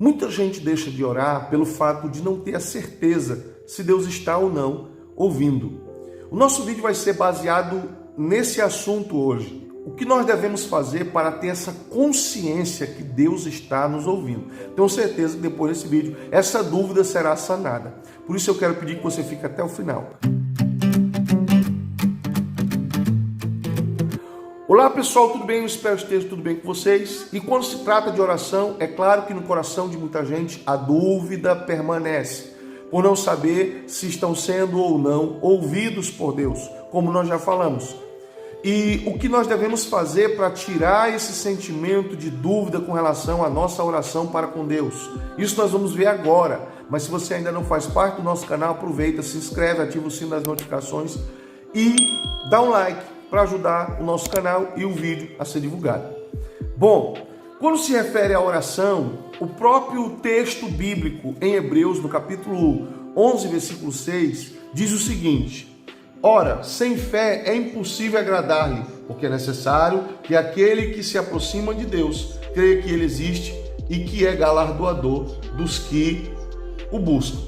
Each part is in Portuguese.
Muita gente deixa de orar pelo fato de não ter a certeza se Deus está ou não ouvindo. O nosso vídeo vai ser baseado nesse assunto hoje. O que nós devemos fazer para ter essa consciência que Deus está nos ouvindo? Tenho certeza que depois desse vídeo, essa dúvida será sanada. Por isso eu quero pedir que você fique até o final. Olá pessoal, tudo bem? Eu espero que esteja tudo bem com vocês. E quando se trata de oração, é claro que no coração de muita gente a dúvida permanece, por não saber se estão sendo ou não ouvidos por Deus, como nós já falamos. E o que nós devemos fazer para tirar esse sentimento de dúvida com relação à nossa oração para com Deus? Isso nós vamos ver agora, mas se você ainda não faz parte do nosso canal, aproveita, se inscreve, ativa o sino das notificações e dá um like para ajudar o nosso canal e o vídeo a ser divulgado. Bom, quando se refere à oração, o próprio texto bíblico em Hebreus, no capítulo 11, versículo 6, diz o seguinte: ora, sem fé é impossível agradar-lhe, porque é necessário que aquele que se aproxima de Deus creia que ele existe e que é galardoador dos que o buscam.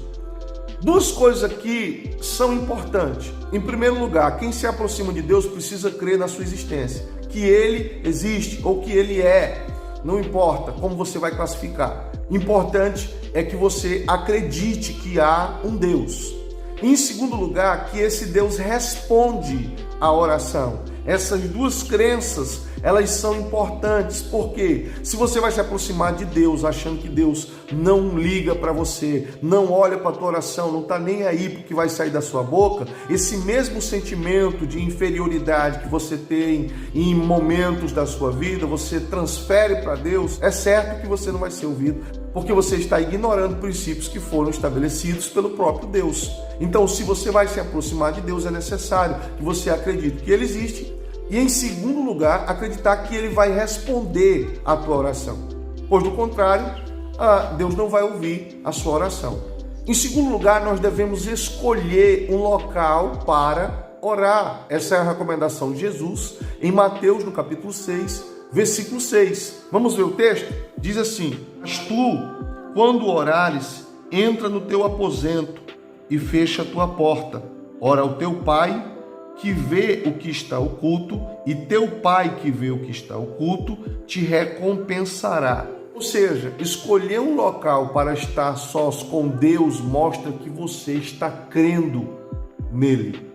Duas coisas aqui são importantes. Em primeiro lugar, quem se aproxima de Deus precisa crer na sua existência, que Ele existe ou que Ele é. Não importa como você vai classificar. Importante é que você acredite que há um Deus. Em segundo lugar, que esse Deus responde à oração. Essas duas crenças, elas são importantes, porque se você vai se aproximar de Deus achando que Deus não liga para você, não olha para a tua oração, não está nem aí para o que vai sair da sua boca, esse mesmo sentimento de inferioridade que você tem em momentos da sua vida, você transfere para Deus, é certo que você não vai ser ouvido, porque você está ignorando princípios que foram estabelecidos pelo próprio Deus. Então, se você vai se aproximar de Deus, é necessário que você acredite que Ele existe e, em segundo lugar, acreditar que Ele vai responder à tua oração. Pois, do contrário, Deus não vai ouvir a sua oração. Em segundo lugar, nós devemos escolher um local para orar. Essa é a recomendação de Jesus em Mateus, no capítulo 6, versículo 6. Vamos ver o texto? Diz assim: mas tu, quando orares, entra no teu aposento e fecha a tua porta. Ora ao teu pai que vê o que está oculto, e teu pai que vê o que está oculto te recompensará. Ou seja, escolher um local para estar sós com Deus mostra que você está crendo nele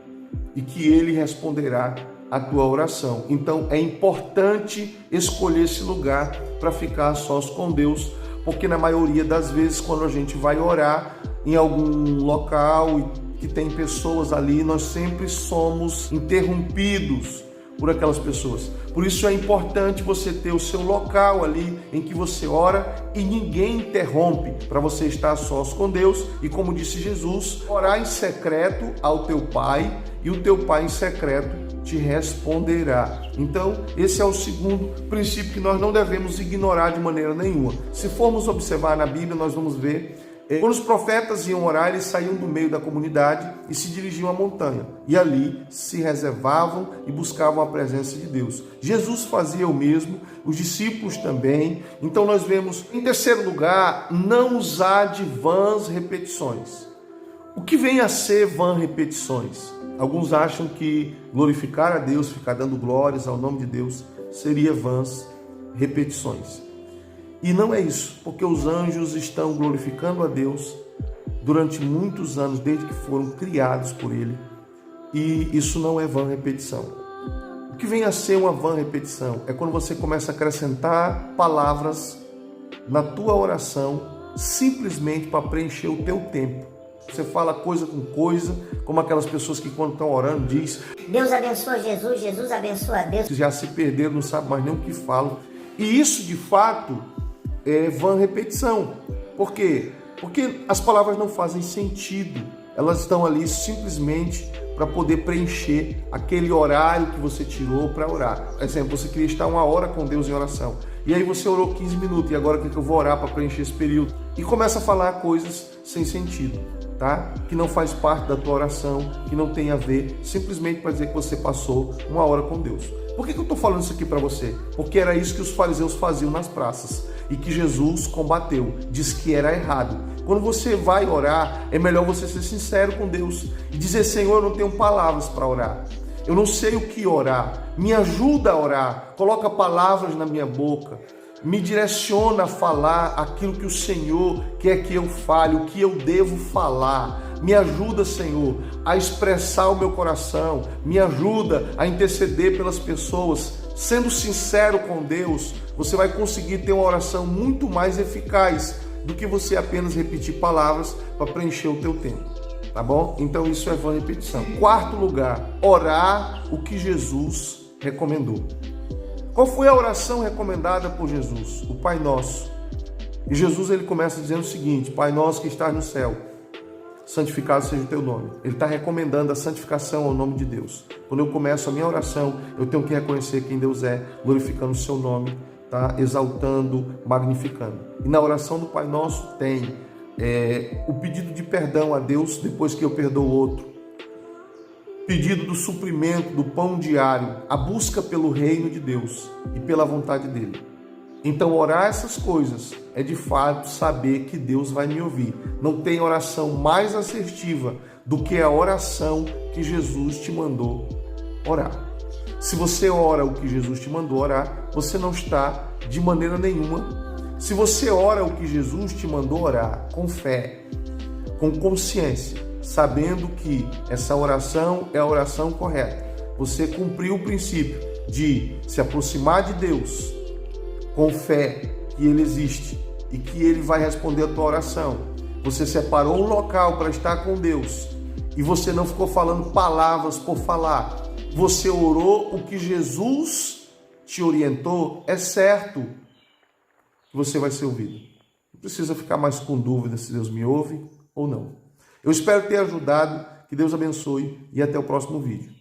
e que ele responderá a tua oração. Então é importante escolher esse lugar para ficar sós com Deus, porque na maioria das vezes quando a gente vai orar em algum local que tem pessoas ali, nós sempre somos interrompidos por aquelas pessoas. Por isso é importante você ter o seu local ali em que você ora e ninguém interrompe, para você estar sós com Deus e, como disse Jesus, orar em secreto ao teu pai e o teu pai em secreto te responderá. Então, esse é o segundo princípio que nós não devemos ignorar de maneira nenhuma. Se formos observar na Bíblia, nós vamos ver quando os profetas iam orar, eles saíam do meio da comunidade e se dirigiam à montanha. E ali se reservavam e buscavam a presença de Deus. Jesus fazia o mesmo, os discípulos também. Então nós vemos, em terceiro lugar, não usar de vãs repetições. O que vem a ser vã repetições? Alguns acham que glorificar a Deus, ficar dando glórias ao nome de Deus, seria vãs repetições. E não é isso, porque os anjos estão glorificando a Deus durante muitos anos, desde que foram criados por Ele. E isso não é vã repetição. O que vem a ser uma vã repetição é quando você começa a acrescentar palavras na tua oração, simplesmente para preencher o teu tempo. Você fala coisa com coisa, como aquelas pessoas que quando estão orando diz: Deus abençoa Jesus, Jesus abençoa Deus. Já se perderam, não sabem mais nem o que falam. E isso de fato é vã repetição. Por quê? Porque as palavras não fazem sentido. Elas estão ali simplesmente para poder preencher aquele horário que você tirou para orar. Por exemplo, você queria estar 1 hora com Deus em oração. E aí você orou 15 minutos. E agora o que eu vou orar para preencher esse período? E começa a falar coisas sem sentido, tá? Que não faz parte da tua oração, que não tem a ver, simplesmente para dizer que você passou 1 hora com Deus. Por que eu estou falando isso aqui para você? Porque era isso que os fariseus faziam nas praças. e que Jesus combateu, diz que era errado. Quando você vai orar, é melhor você ser sincero com Deus e dizer: Senhor, eu não tenho palavras para orar. Eu não sei o que orar. Me ajuda a orar. Coloca palavras na minha boca. Me direciona a falar aquilo que o Senhor quer que eu fale, o que eu devo falar. Me ajuda, Senhor, a expressar o meu coração. Me ajuda a interceder pelas pessoas. Sendo sincero com Deus, você vai conseguir ter uma oração muito mais eficaz do que você apenas repetir palavras para preencher o teu tempo. Tá bom? Então isso é vã repetição. Quarto lugar, orar o que Jesus recomendou. Qual foi a oração recomendada por Jesus? O Pai Nosso. E Jesus ele começa dizendo o seguinte: Pai Nosso que estás no céu, santificado seja o teu nome. Ele está recomendando a santificação ao nome de Deus. Quando eu começo a minha oração, eu tenho que reconhecer quem Deus é, glorificando o seu nome, tá? Exaltando, magnificando. E na oração do Pai Nosso tem o pedido de perdão a Deus depois que eu perdoo o outro, pedido do suprimento do pão diário, a busca pelo reino de Deus e pela vontade dele. Então orar essas coisas é de fato saber que Deus vai me ouvir. Não tem oração mais assertiva do que a oração que Jesus te mandou orar. Se você ora o que Jesus te mandou orar, você não está de maneira nenhuma. Se você ora o que Jesus te mandou orar com fé, com consciência, sabendo que essa oração é a oração correta, você cumpriu o princípio de se aproximar de Deus com fé que Ele existe e que Ele vai responder a tua oração. Você separou um local para estar com Deus e você não ficou falando palavras por falar. Você orou o que Jesus te orientou, é certo que você vai ser ouvido. Não precisa ficar mais com dúvida se Deus me ouve ou não. Eu espero ter ajudado, que Deus abençoe e até o próximo vídeo.